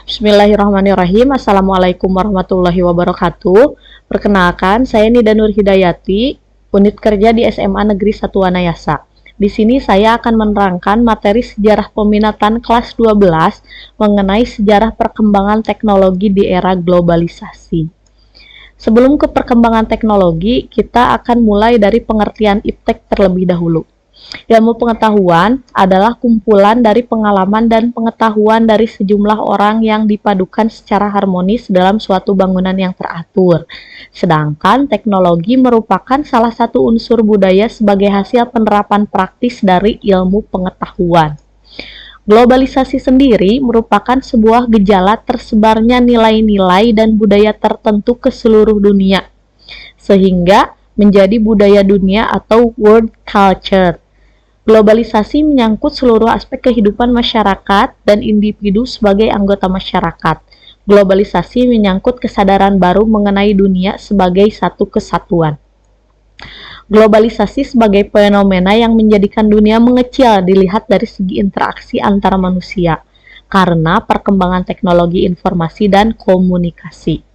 Bismillahirrahmanirrahim. Assalamualaikum warahmatullahi wabarakatuh. Perkenalkan, saya Nida Nur Hidayati, unit kerja di SMA Negeri 1 Wanayasa. Di sini saya akan menerangkan materi sejarah peminatan kelas 12 mengenai sejarah perkembangan teknologi di era globalisasi. Sebelum ke perkembangan teknologi, kita akan mulai dari pengertian iptek terlebih dahulu. Ilmu pengetahuan adalah kumpulan dari pengalaman dan pengetahuan dari sejumlah orang yang dipadukan secara harmonis dalam suatu bangunan yang teratur. Sedangkan teknologi merupakan salah satu unsur budaya sebagai hasil penerapan praktis dari ilmu pengetahuan. Globalisasi sendiri merupakan sebuah gejala tersebarnya nilai-nilai dan budaya tertentu ke seluruh dunia, sehingga menjadi budaya dunia atau world culture. Globalisasi menyangkut seluruh aspek kehidupan masyarakat dan individu sebagai anggota masyarakat. Globalisasi menyangkut kesadaran baru mengenai dunia sebagai satu kesatuan. Globalisasi sebagai fenomena yang menjadikan dunia mengecil dilihat dari segi interaksi antara manusia karena perkembangan teknologi informasi dan komunikasi.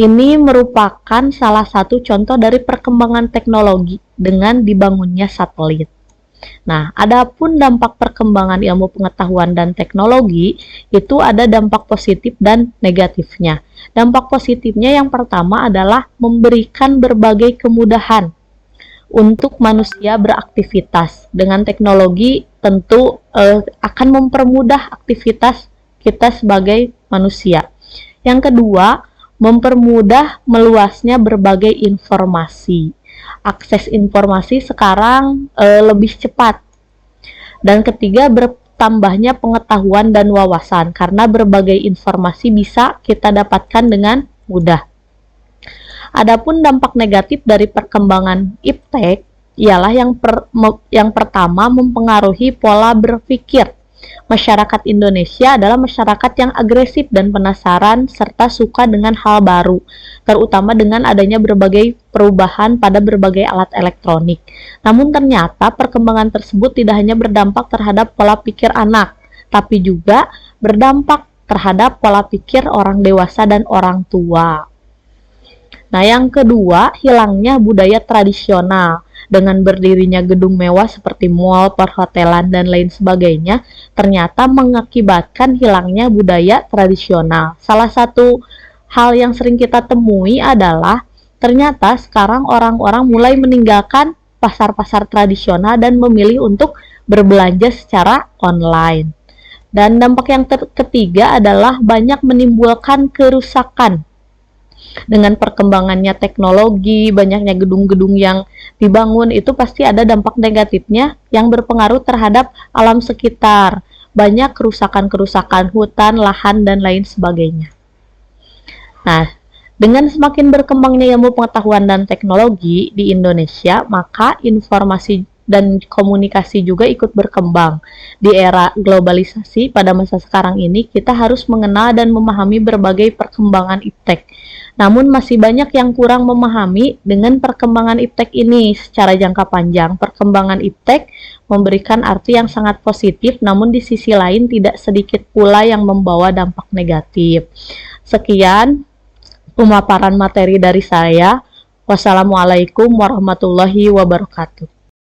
Ini merupakan salah satu contoh dari perkembangan teknologi dengan dibangunnya satelit. Nah, adapun dampak perkembangan ilmu pengetahuan dan teknologi itu ada dampak positif dan negatifnya. Dampak positifnya yang pertama adalah memberikan berbagai kemudahan untuk manusia beraktivitas. Dengan teknologi tentu akan mempermudah aktivitas kita sebagai manusia. Yang kedua, mempermudah meluasnya berbagai informasi. Akses informasi sekarang lebih cepat. Dan ketiga, bertambahnya pengetahuan dan wawasan karena berbagai informasi bisa kita dapatkan dengan mudah. Adapun dampak negatif dari perkembangan iptek ialah yang pertama mempengaruhi pola berpikir. Masyarakat Indonesia adalah masyarakat yang agresif dan penasaran serta suka dengan hal baru, terutama dengan adanya berbagai perubahan pada berbagai alat elektronik. Namun ternyata perkembangan tersebut tidak hanya berdampak terhadap pola pikir anak, tapi juga berdampak terhadap pola pikir orang dewasa dan orang tua. Nah, yang kedua, hilangnya budaya tradisional. Dengan berdirinya gedung mewah seperti mall, perhotelan, dan lain sebagainya, ternyata mengakibatkan hilangnya budaya tradisional. Salah satu hal yang sering kita temui adalah ternyata sekarang orang-orang mulai meninggalkan pasar-pasar tradisional dan memilih untuk berbelanja secara online. Dan dampak yang ketiga adalah banyak menimbulkan kerusakan. Dengan perkembangannya teknologi, banyaknya gedung-gedung yang dibangun, itu pasti ada dampak negatifnya yang berpengaruh terhadap alam sekitar. Banyak kerusakan-kerusakan hutan, lahan, dan lain sebagainya. Nah, dengan semakin berkembangnya ilmu pengetahuan dan teknologi di Indonesia, maka informasi dan komunikasi juga ikut berkembang. Di era globalisasi pada masa sekarang ini, kita harus mengenal dan memahami berbagai perkembangan iptek. Namun masih banyak yang kurang memahami dengan perkembangan iptek ini secara jangka panjang. Perkembangan iptek memberikan arti yang sangat positif, namun di sisi lain tidak sedikit pula yang membawa dampak negatif. Sekian pemaparan materi dari saya. Wassalamualaikum warahmatullahi wabarakatuh.